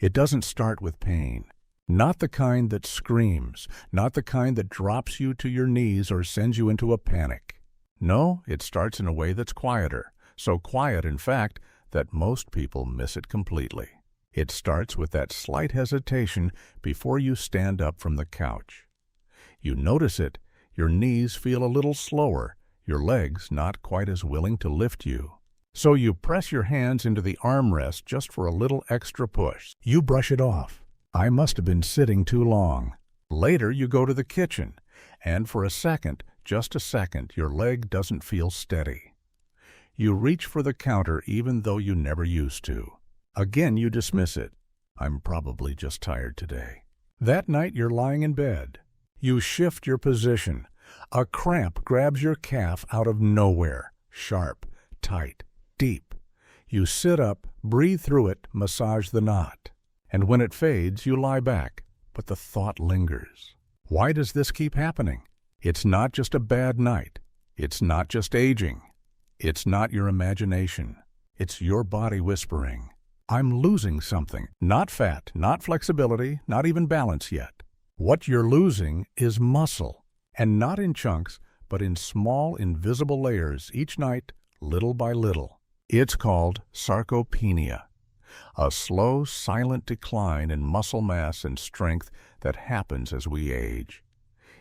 It doesn't start with pain. Not the kind that screams, not the kind that drops you to your knees or sends you into a panic. No, it starts in a way that's quieter, so quiet, in fact, that most people miss it completely. It starts with that slight hesitation before you stand up from the couch. You notice it, your knees feel a little slower, your legs not quite as willing to lift you. So you press your hands into the armrest just for a little extra push. You brush it off. I must have been sitting too long. Later you go to the kitchen, and for a second, just a second, your leg doesn't feel steady. You reach for the counter even though you never used to. Again you dismiss it. I'm probably just tired today. That night you're lying in bed. You shift your position. A cramp grabs your calf out of nowhere, sharp, tight, deep. You sit up, breathe through it, massage the knot. And when it fades, you lie back, but the thought lingers. Why does this keep happening? It's not just a bad night. It's not just aging. It's not your imagination. It's your body whispering, I'm losing something. Not fat, not flexibility, not even balance yet. What you're losing is muscle, and not in chunks, but in small, invisible layers each night, little by little. It's called sarcopenia, a slow, silent decline in muscle mass and strength that happens as we age.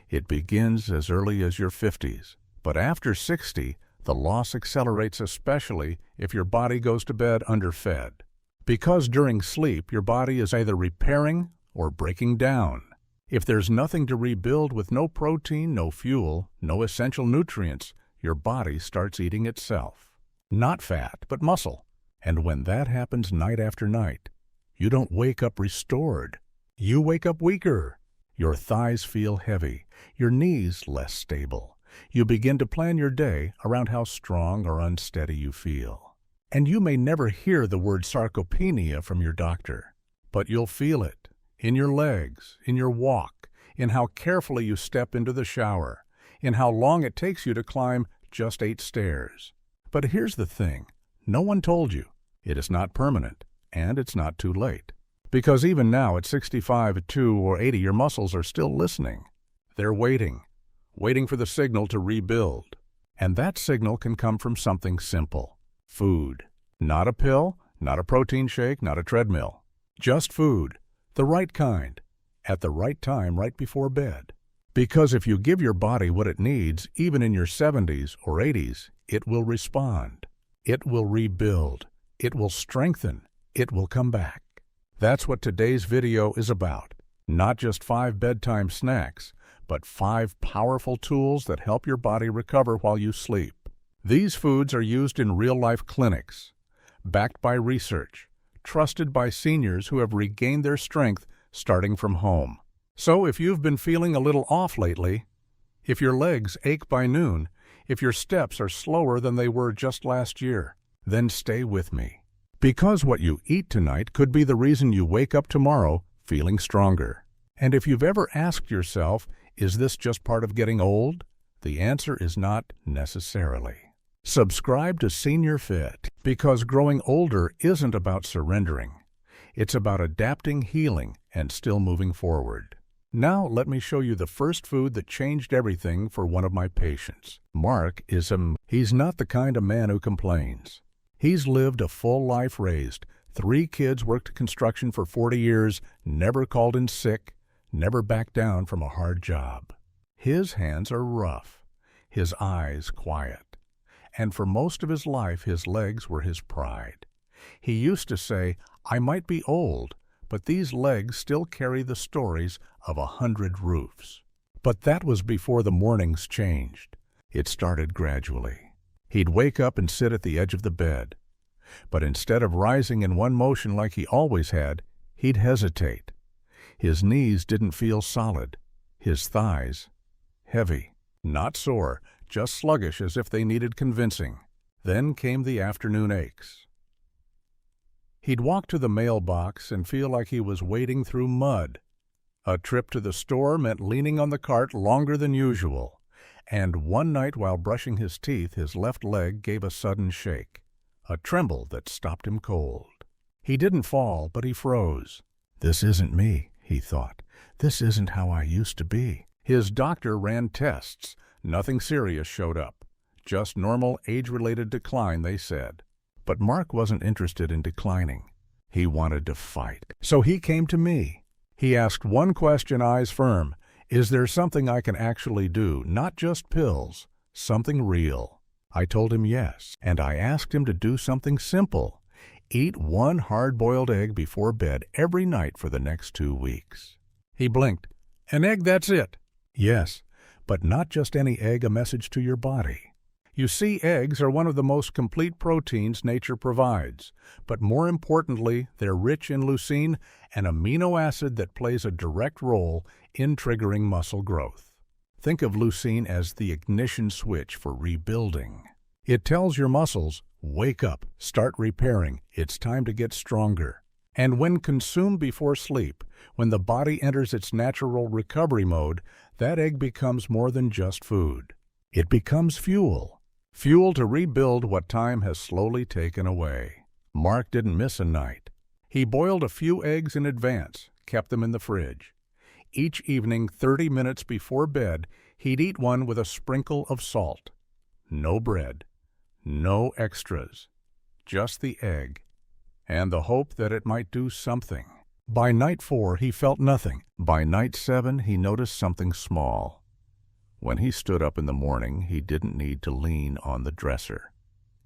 It begins as early as your 50s, but after 60, the loss accelerates, especially if your body goes to bed underfed. Because during sleep, your body is either repairing or breaking down. If there's nothing to rebuild, with no protein, no fuel, no essential nutrients, your body starts eating itself. Not fat, but muscle. And when that happens night after night, you don't wake up restored. You wake up weaker. Your thighs feel heavy, your knees less stable. You begin to plan your day around how strong or unsteady you feel. And you may never hear the word sarcopenia from your doctor, but you'll feel it in your legs, in your walk, in how carefully you step into the shower, in how long it takes you to climb just 8 stairs. But here's the thing, no one told you. It is not permanent, and it's not too late. Because even now at 65, 2, or 80, your muscles are still listening. They're waiting for the signal to rebuild. And that signal can come from something simple. Food. Not a pill, not a protein shake, not a treadmill. Just food. The right kind. At the right time, right before bed. Because if you give your body what it needs, even in your 70s or 80s, it will respond. It will rebuild. It will strengthen. It will come back. That's what today's video is about. Not just 5 bedtime snacks, but 5 powerful tools that help your body recover while you sleep. These foods are used in real-life clinics, backed by research, trusted by seniors who have regained their strength starting from home. So if you've been feeling a little off lately, if your legs ache by noon, if your steps are slower than they were just last year, then stay with me. Because what you eat tonight could be the reason you wake up tomorrow feeling stronger. And if you've ever asked yourself, is this just part of getting old? The answer is not necessarily. Subscribe to Senior Fit, because growing older isn't about surrendering. It's about adapting, healing, and still moving forward. Now let me show you the first food that changed everything for one of my patients. Mark he's not the kind of man who complains. He's lived a full life, raised 3 kids, worked construction for 40 years, never called in sick, never backed down from a hard job. His hands are rough, his eyes quiet. And for most of his life, his legs were his pride. He used to say, I might be old, but these legs still carry the stories of 100 roofs. But that was before the mornings changed. It started gradually. He'd wake up and sit at the edge of the bed. But instead of rising in one motion like he always had, he'd hesitate. His knees didn't feel solid. His thighs, heavy, not sore, just sluggish as if they needed convincing. Then came the afternoon aches. He'd walk to the mailbox and feel like he was wading through mud. A trip to the store meant leaning on the cart longer than usual. And one night while brushing his teeth, his left leg gave a sudden shake, a tremble that stopped him cold. He didn't fall, but he froze. This isn't me, he thought. This isn't how I used to be. His doctor ran tests. Nothing serious showed up. Just normal age-related decline, they said. But Mark wasn't interested in declining. He wanted to fight. So he came to me. He asked one question, eyes firm. Is there something I can actually do, not just pills, something real? I told him yes, and I asked him to do something simple. Eat one hard-boiled egg before bed every night for the next 2 weeks. He blinked. An egg, that's it? Yes, but not just any egg, a message to your body. You see, eggs are one of the most complete proteins nature provides, but more importantly, they're rich in leucine, an amino acid that plays a direct role in triggering muscle growth. Think of leucine as the ignition switch for rebuilding. It tells your muscles, wake up, start repairing, it's time to get stronger. And when consumed before sleep, when the body enters its natural recovery mode, that egg becomes more than just food. It becomes fuel. Fuel to rebuild what time has slowly taken away. Mark didn't miss a night. He boiled a few eggs in advance, kept them in the fridge. Each evening, 30 minutes before bed, he'd eat one with a sprinkle of salt. No bread. No extras. Just the egg. And the hope that it might do something. By night 4, he felt nothing. By night 7, he noticed something small. When he stood up in the morning, he didn't need to lean on the dresser.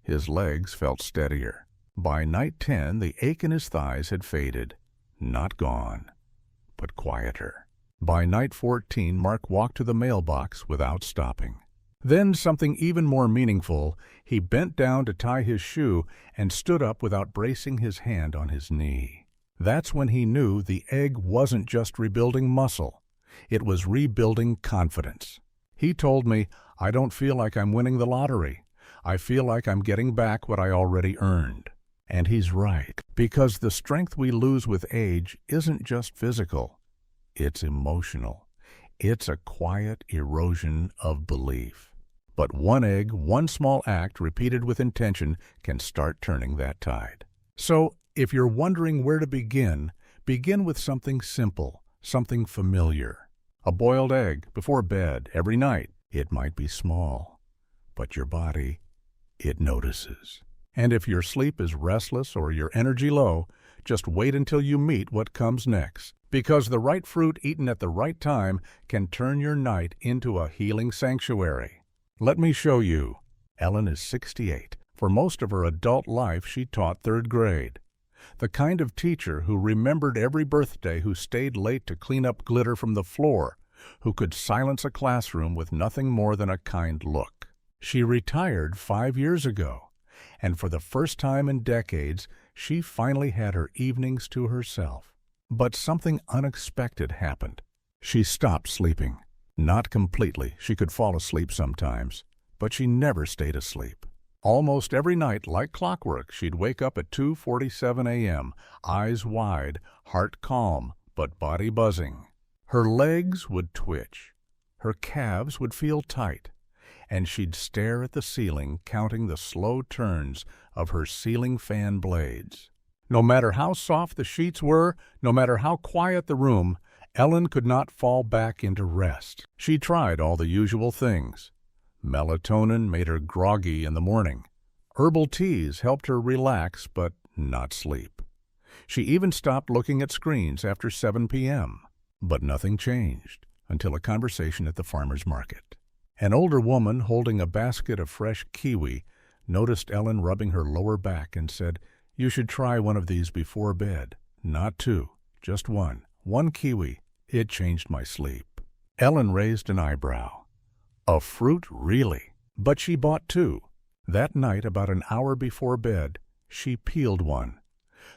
His legs felt steadier. By night 10, the ache in his thighs had faded. Not gone, but quieter. By night 14, Mark walked to the mailbox without stopping. Then something even more meaningful, he bent down to tie his shoe and stood up without bracing his hand on his knee. That's when he knew the egg wasn't just rebuilding muscle. It was rebuilding confidence. He told me, I don't feel like I'm winning the lottery. I feel like I'm getting back what I already earned. And he's right, because the strength we lose with age isn't just physical. It's emotional. It's a quiet erosion of belief. But one egg, one small act repeated with intention can start turning that tide. So, if you're wondering where to begin, begin with something simple, something familiar. A boiled egg before bed every night. It might be small, but your body, it notices. And if your sleep is restless or your energy low, just wait until you meet what comes next. Because the right fruit eaten at the right time can turn your night into a healing sanctuary. Let me show you. Ellen is 68. For most of her adult life, she taught 3rd grade. The kind of teacher who remembered every birthday, who stayed late to clean up glitter from the floor, who could silence a classroom with nothing more than a kind look. She retired 5 years ago, and for the first time in decades, she finally had her evenings to herself. But something unexpected happened. She stopped sleeping. Not completely. She could fall asleep sometimes, but she never stayed asleep. Almost every night, like clockwork, she'd wake up at 2:47 a.m., eyes wide, heart calm, but body buzzing. Her legs would twitch. Her calves would feel tight, and she'd stare at the ceiling, counting the slow turns of her ceiling fan blades. No matter how soft the sheets were, no matter how quiet the room, Ellen could not fall back into rest. She tried all the usual things. Melatonin made her groggy in the morning. Herbal teas helped her relax but not sleep. She even stopped looking at screens after 7 p.m. But nothing changed until a conversation at the farmer's market. An older woman holding a basket of fresh kiwi noticed Ellen rubbing her lower back and said, "You should try one of these before bed. Not 2, just 1. 1 kiwi. It changed my sleep." Ellen raised an eyebrow. A fruit, really? But she bought 2. That night, about an hour before bed, she peeled one.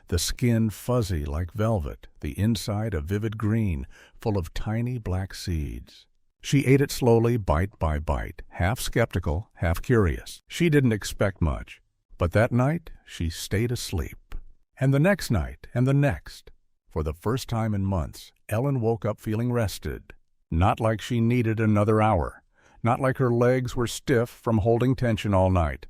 The skin fuzzy like velvet, the inside a vivid green, full of tiny black seeds. She ate it slowly, bite by bite, half skeptical, half curious. She didn't expect much. But that night, she stayed asleep. And the next night, and the next. For the first time in months, Ellen woke up feeling rested. Not like she needed another hour. Not like her legs were stiff from holding tension all night.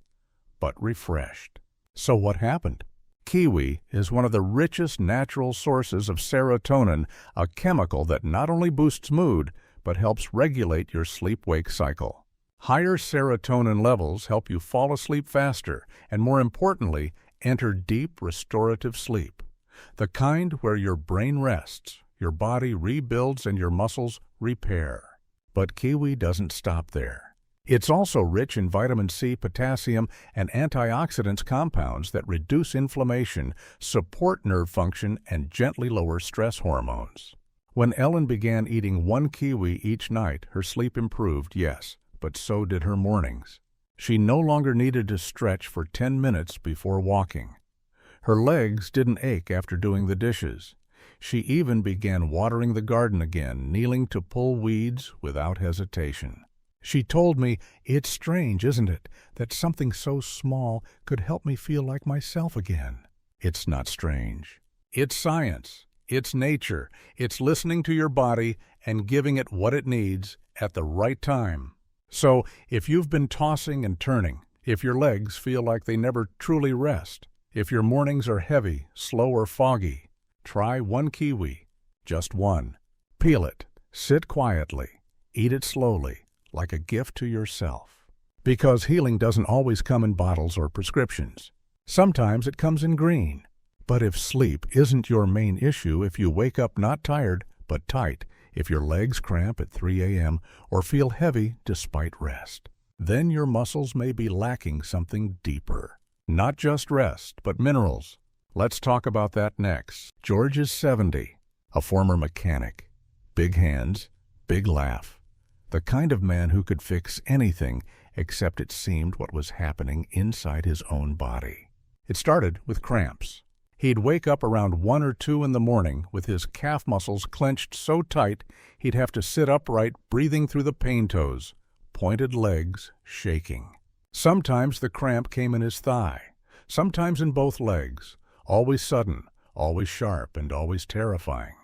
But refreshed. So what happened? Kiwi is one of the richest natural sources of serotonin, a chemical that not only boosts mood, but helps regulate your sleep-wake cycle. Higher serotonin levels help you fall asleep faster and, more importantly, enter deep restorative sleep. The kind where your brain rests, your body rebuilds, and your muscles repair. But kiwi doesn't stop there. It's also rich in vitamin C, potassium, and antioxidants compounds that reduce inflammation, support nerve function, and gently lower stress hormones. When Ellen began eating 1 kiwi each night, her sleep improved, yes, but so did her mornings. She no longer needed to stretch for 10 minutes before walking. Her legs didn't ache after doing the dishes. She even began watering the garden again, kneeling to pull weeds without hesitation. She told me, "It's strange, isn't it, that something so small could help me feel like myself again?" It's not strange. It's science. It's nature. It's listening to your body and giving it what it needs at the right time. So, if you've been tossing and turning, if your legs feel like they never truly rest, if your mornings are heavy, slow, or foggy, try 1 kiwi. Just 1. Peel it. Sit quietly. Eat it slowly, like a gift to yourself. Because healing doesn't always come in bottles or prescriptions. Sometimes it comes in green. But if sleep isn't your main issue, if you wake up not tired, but tight, if your legs cramp at 3 a.m. or feel heavy despite rest, then your muscles may be lacking something deeper. Not just rest, but minerals. Let's talk about that next. George is 70, a former mechanic. Big hands, big laugh. The kind of man who could fix anything except it seemed what was happening inside his own body. It started with cramps. He'd wake up around 1 or 2 in the morning with his calf muscles clenched so tight he'd have to sit upright, breathing through the pain toes, pointed legs shaking. Sometimes the cramp came in his thigh, sometimes in both legs, always sudden, always sharp, and always terrifying.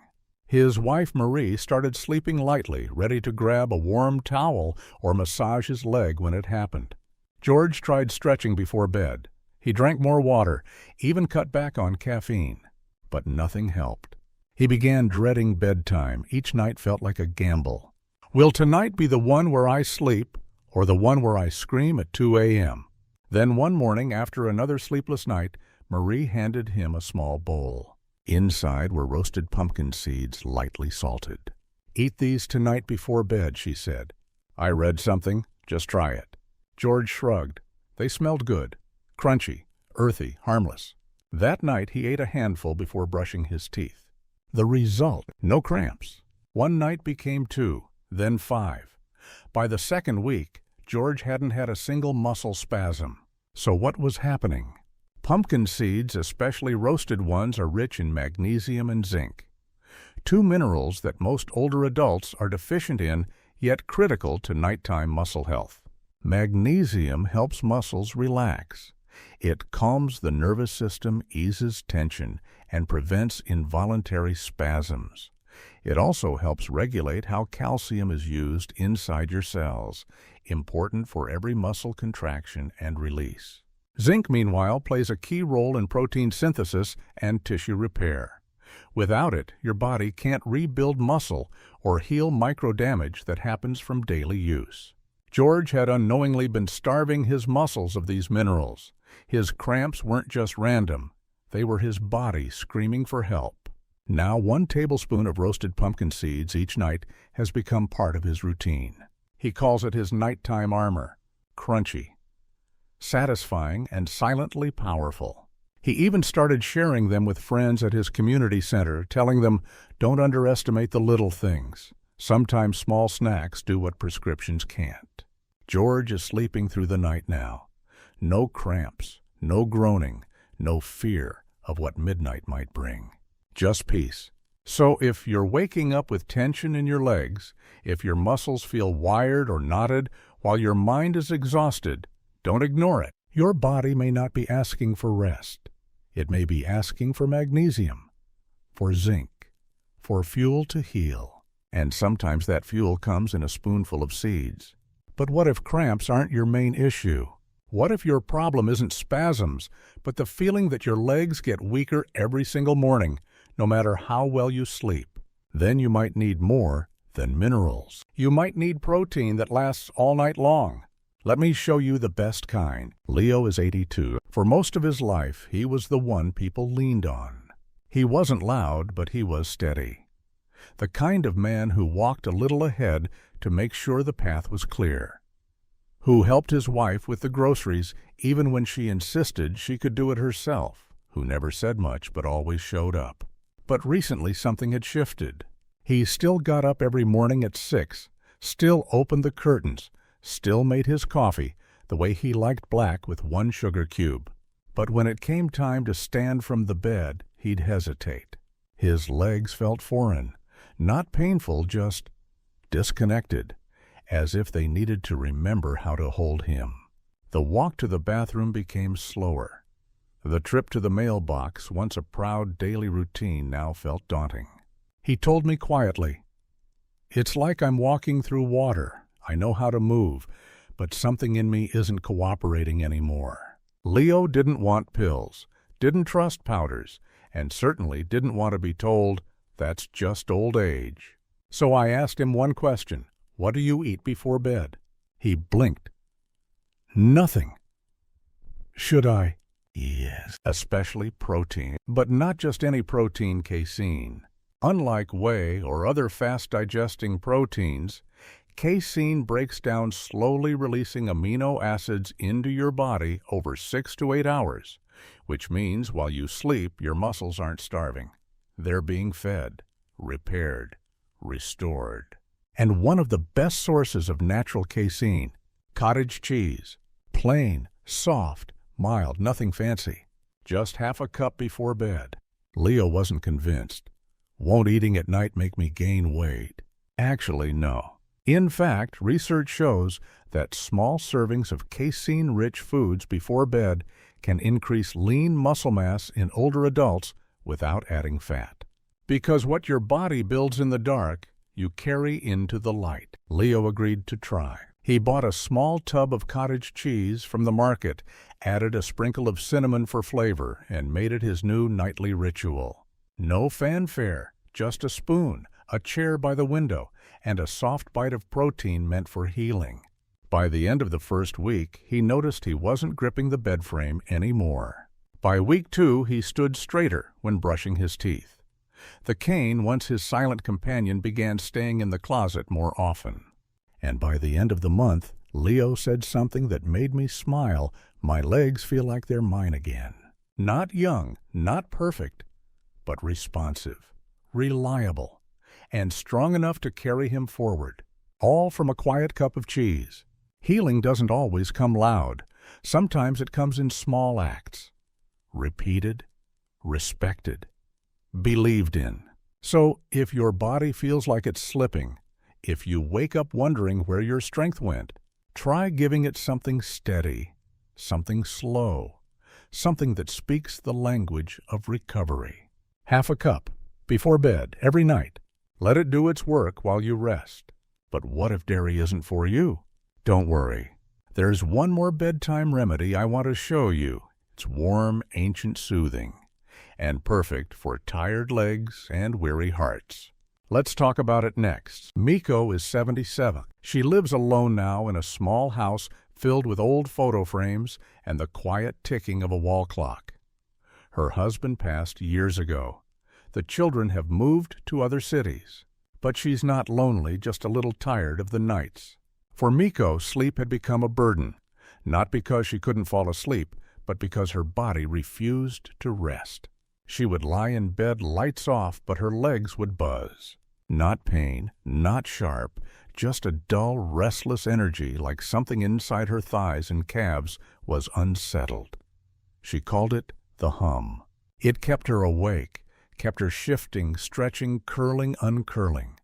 His wife Marie started sleeping lightly, ready to grab a warm towel or massage his leg when it happened. George tried stretching before bed. He drank more water, even cut back on caffeine. But nothing helped. He began dreading bedtime. Each night felt like a gamble. Will tonight be the one where I sleep, or the one where I scream at 2 a.m.? Then one morning, after another sleepless night, Marie handed him a small bowl. Inside were roasted pumpkin seeds, lightly salted. "Eat these tonight before bed," she said. "I read something. Just try it." George shrugged. They smelled good. Crunchy, earthy, harmless. That night he ate a handful before brushing his teeth. The result: no cramps. One night became 2, then 5. By the second week, George hadn't had a single muscle spasm. So what was happening? Pumpkin seeds, especially roasted ones, are rich in magnesium and zinc. 2 minerals that most older adults are deficient in, yet critical to nighttime muscle health. Magnesium helps muscles relax. It calms the nervous system, eases tension, and prevents involuntary spasms. It also helps regulate how calcium is used inside your cells, important for every muscle contraction and release. Zinc, meanwhile, plays a key role in protein synthesis and tissue repair. Without it, your body can't rebuild muscle or heal microdamage that happens from daily use. George had unknowingly been starving his muscles of these minerals. His cramps weren't just random. They were his body screaming for help. Now 1 tablespoon of roasted pumpkin seeds each night has become part of his routine. He calls it his nighttime armor. Crunchy, satisfying, and silently powerful. He even started sharing them with friends at his community center, telling them, "Don't underestimate the little things. Sometimes small snacks do what prescriptions can't." George is sleeping through the night now. No cramps, no groaning, no fear of what midnight might bring. Just peace. So if you're waking up with tension in your legs, if your muscles feel wired or knotted, while your mind is exhausted, don't ignore it. Your body may not be asking for rest. It may be asking for magnesium, for zinc, for fuel to heal. And sometimes that fuel comes in a spoonful of seeds. But what if cramps aren't your main issue? What if your problem isn't spasms, but the feeling that your legs get weaker every single morning, no matter how well you sleep? Then you might need more than minerals. You might need protein that lasts all night long. Let me show you the best kind. Leo is 82. For most of his life, he was the one people leaned on. He wasn't loud, but he was steady. The kind of man who walked a little ahead to make sure the path was clear. Who helped his wife with the groceries even when she insisted she could do it herself. Who never said much but always showed up. But recently something had shifted. He still got up every morning at 6, still opened the curtains, still made his coffee the way he liked black with 1 sugar cube. But when it came time to stand from the bed, he'd hesitate. His legs felt foreign, not painful, just disconnected, as if they needed to remember how to hold him. The walk to the bathroom became slower. The trip to the mailbox, once a proud daily routine, now felt daunting. He told me quietly, "It's like I'm walking through water. I know how to move, but something in me isn't cooperating anymore." Leo didn't want pills, didn't trust powders, and certainly didn't want to be told, "That's just old age." So I asked him one question, "What do you eat before bed?" He blinked. "Nothing." "Should I?" "Yes." "Especially protein, but not just any protein, casein. Unlike whey or other fast-digesting proteins, casein breaks down slowly, releasing amino acids into your body over 6 to 8 hours, which means while you sleep, your muscles aren't starving. They're being fed, repaired, restored. And one of the best sources of natural casein, cottage cheese. Plain, soft, mild, nothing fancy. Just half a cup before bed. Leo wasn't convinced. Won't eating at night make me gain weight? Actually, no. In fact, research shows that small servings of casein-rich foods before bed can increase lean muscle mass in older adults without adding fat. Because what your body builds in the dark, you carry into the light. Leo agreed to try. He bought a small tub of cottage cheese from the market, added a sprinkle of cinnamon for flavor, and made it his new nightly ritual. No fanfare, just a spoon, a chair by the window, and a soft bite of protein meant for healing. By the end of the first week, he noticed he wasn't gripping the bed frame anymore. By week 2, he stood straighter when brushing his teeth. The cane, once his silent companion, began staying in the closet more often. And by the end of the month, Leo said something that made me smile. "My legs feel like they're mine again." Not young, not perfect, but responsive, reliable, and strong enough to carry him forward. All from a quiet cup of cheese. Healing doesn't always come loud. Sometimes it comes in small acts. Repeated, respected, believed in. So if your body feels like it's slipping, if you wake up wondering where your strength went, try giving it something steady, something slow, something that speaks the language of recovery. Half a cup, before bed, every night. Let it do its work while you rest. But what if dairy isn't for you? Don't worry. There's one more bedtime remedy I want to show you. It's warm, ancient soothing, and perfect for tired legs and weary hearts. Let's talk about it next. Miko is 77. She lives alone now in a small house filled with old photo frames and the quiet ticking of a wall clock. Her husband passed years ago. The children have moved to other cities. But she's not lonely, just a little tired of the nights. For Miko, sleep had become a burden, not because she couldn't fall asleep, but because her body refused to rest. She would lie in bed lights off, but her legs would buzz. Not pain, not sharp, just a dull, restless energy like something inside her thighs and calves was unsettled. She called it the hum. It kept her awake, kept her shifting, stretching, curling, uncurling.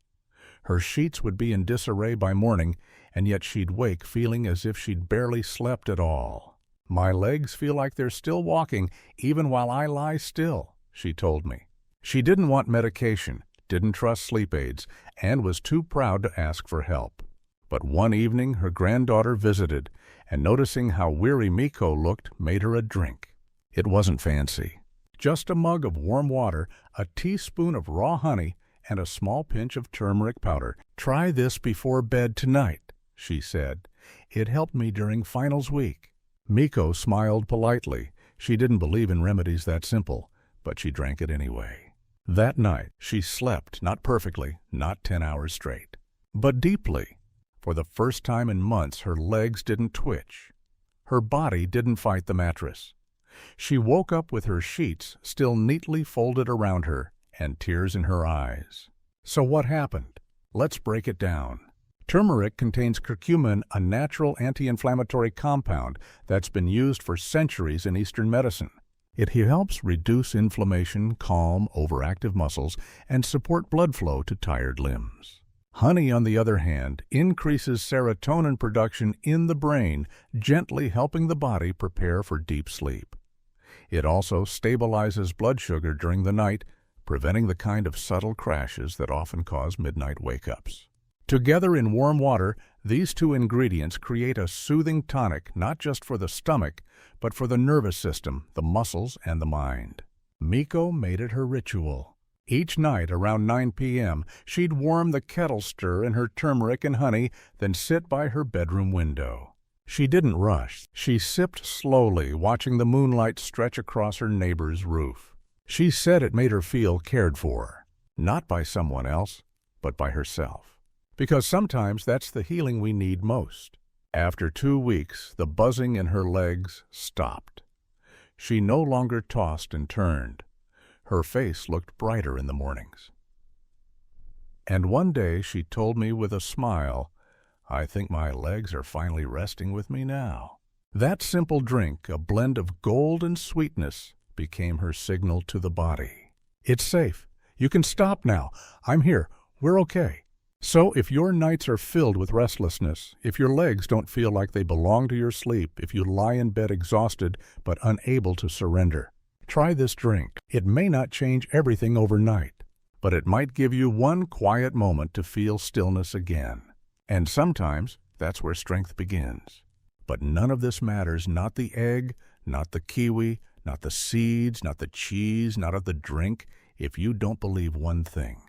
Her sheets would be in disarray by morning, and yet she'd wake feeling as if she'd barely slept at all. "My legs feel like they're still walking even while I lie still," she told me. She didn't want medication, didn't trust sleep aids, and was too proud to ask for help. But one evening her granddaughter visited, and noticing how weary Miko looked made her a drink. It wasn't fancy. Just a mug of warm water, a teaspoon of raw honey, and a small pinch of turmeric powder. "Try this before bed tonight," she said. "It helped me during finals week." Miko smiled politely. She didn't believe in remedies that simple, but she drank it anyway. That night, she slept, not perfectly, not 10 hours straight, but deeply. For the first time in months, her legs didn't twitch. Her body didn't fight the mattress. She woke up with her sheets still neatly folded around her and tears in her eyes. So what happened? Let's break it down. Turmeric contains curcumin, a natural anti-inflammatory compound that's been used for centuries in Eastern medicine. It helps reduce inflammation, calm overactive muscles, and support blood flow to tired limbs. Honey, on the other hand, increases serotonin production in the brain, gently helping the body prepare for deep sleep. It also stabilizes blood sugar during the night, preventing the kind of subtle crashes that often cause midnight wake-ups. Together in warm water, these two ingredients create a soothing tonic not just for the stomach, but for the nervous system, the muscles, and the mind. Miko made it her ritual. Each night around 9 p.m., she'd warm the kettle stir in her turmeric and honey, then sit by her bedroom window. She didn't rush. She sipped slowly, watching the moonlight stretch across her neighbor's roof. She said it made her feel cared for, not by someone else, but by herself. Because sometimes that's the healing we need most. After 2 weeks, the buzzing in her legs stopped. She no longer tossed and turned. Her face looked brighter in the mornings. And one day she told me with a smile, "I think my legs are finally resting with me now." That simple drink, a blend of gold and sweetness, became her signal to the body. "It's safe. You can stop now. I'm here. We're okay." So if your nights are filled with restlessness, if your legs don't feel like they belong to your sleep, if you lie in bed exhausted but unable to surrender, try this drink. It may not change everything overnight, but it might give you one quiet moment to feel stillness again. And sometimes that's where strength begins. But none of this matters, not the egg, not the kiwi, not the seeds, not the cheese, not of the drink, if you don't believe one thing,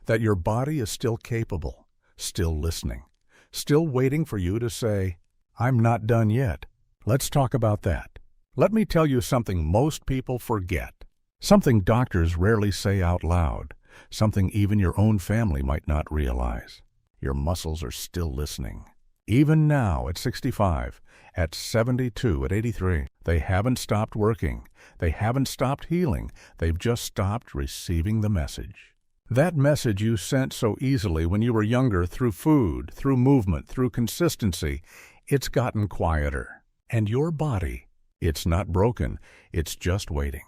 that your body is still capable, still listening, still waiting for you to say, "I'm not done yet." Let's talk about that. Let me tell you something most people forget, something doctors rarely say out loud, something even your own family might not realize. Your muscles are still listening. Even now at 65, at 72, at 83, they haven't stopped working. They haven't stopped healing. They've just stopped receiving the message. That message you sent so easily when you were younger through food, through movement, through consistency, it's gotten quieter. And your body, it's not broken. It's just waiting.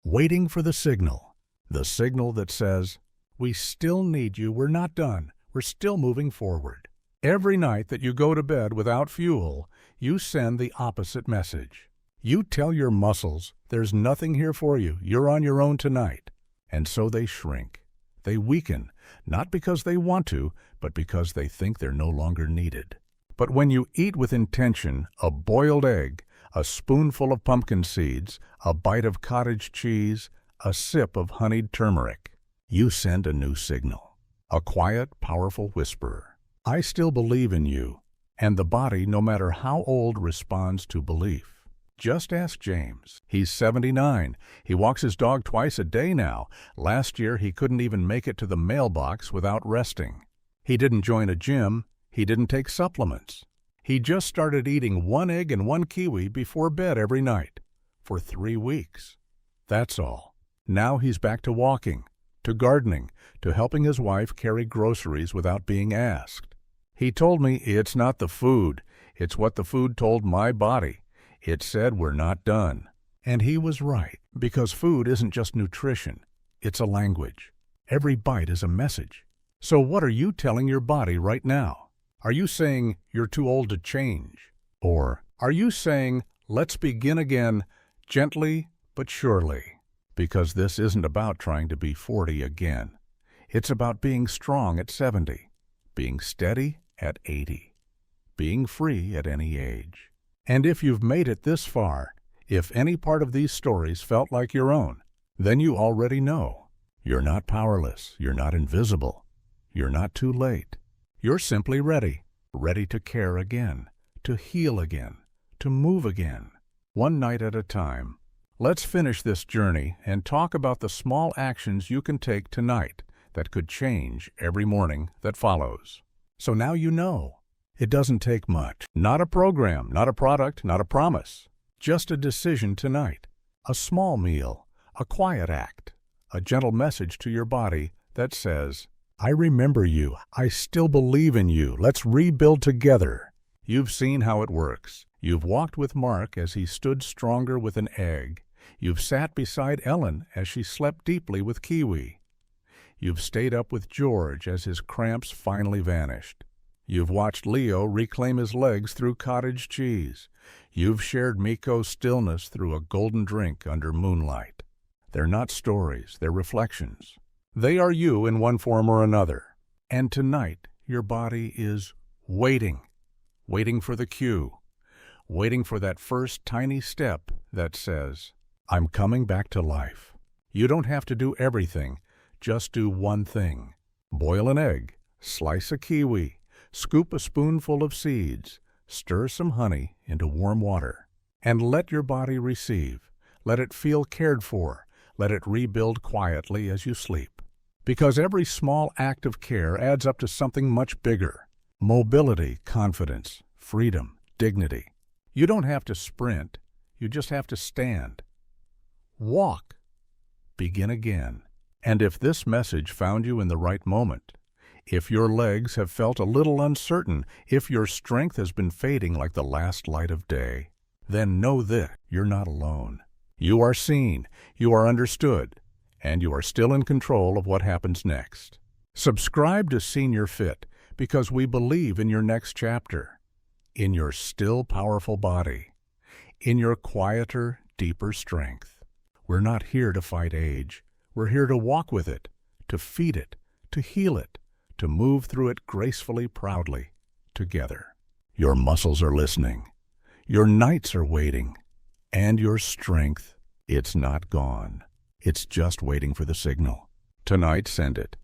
Waiting for the signal that says, "We still need you. We're not done. We're still moving forward." Every night that you go to bed without fuel, you send the opposite message. You tell your muscles, "There's nothing here for you. You're on your own tonight." And so they shrink. They weaken, not because they want to, but because they think they're no longer needed. But when you eat with intention, a boiled egg, a spoonful of pumpkin seeds, a bite of cottage cheese, a sip of honeyed turmeric, you send a new signal. A quiet, powerful whisper. I still believe in you. And the body, no matter how old, responds to belief. Just ask James. He's 79. He walks his dog twice a day now. Last year, he couldn't even make it to the mailbox without resting. He didn't join a gym. He didn't take supplements. He just started eating 1 egg and 1 kiwi before bed every night for 3 weeks. That's all. Now he's back to walking, to gardening, to helping his wife carry groceries without being asked. He told me, "It's not the food. It's what the food told my body. It said we're not done." And he was right, because food isn't just nutrition. It's a language. Every bite is a message. So what are you telling your body right now? Are you saying you're too old to change? Or are you saying, "Let's begin again, gently but surely"? Because this isn't about trying to be 40 again. It's about being strong at 70, being steady at 80, being free at any age. And if you've made it this far, if any part of these stories felt like your own, then you already know. You're not powerless. You're not invisible. You're not too late. You're simply ready. Ready to care again, to heal again, to move again. One night at a time. Let's finish this journey and talk about the small actions you can take tonight that could change every morning that follows. So now you know. It doesn't take much. Not a program, not a product, not a promise. Just a decision tonight. A small meal, a quiet act, a gentle message to your body that says, I remember you. I still believe in you. Let's rebuild together. You've seen how it works. You've walked with Mark as he stood stronger with an egg. You've sat beside Ellen as she slept deeply with Kiwi. You've stayed up with George as his cramps finally vanished. You've watched Leo reclaim his legs through cottage cheese. You've shared Miko's stillness through a golden drink under moonlight. They're not stories, they're reflections. They are you in one form or another. And tonight, your body is waiting. Waiting for the cue. Waiting for that first tiny step that says, I'm coming back to life. You don't have to do everything. Just do one thing. Boil an egg. Slice a kiwi. Scoop a spoonful of seeds. Stir some honey into warm water. And let your body receive. Let it feel cared for. Let it rebuild quietly as you sleep. Because every small act of care adds up to something much bigger. Mobility, confidence, freedom, dignity. You don't have to sprint. You just have to stand. Walk. Begin again. And if this message found you in the right moment, if your legs have felt a little uncertain, if your strength has been fading like the last light of day, then know this, you're not alone. You are seen, you are understood, and you are still in control of what happens next. Subscribe to Senior Fit because we believe in your next chapter, in your still powerful body, in your quieter, deeper strength. We're not here to fight age. We're here to walk with it, to feed it, to heal it, to move through it gracefully, proudly, together. Your muscles are listening. Your nights are waiting. And your strength, it's not gone. It's just waiting for the signal. Tonight, send it.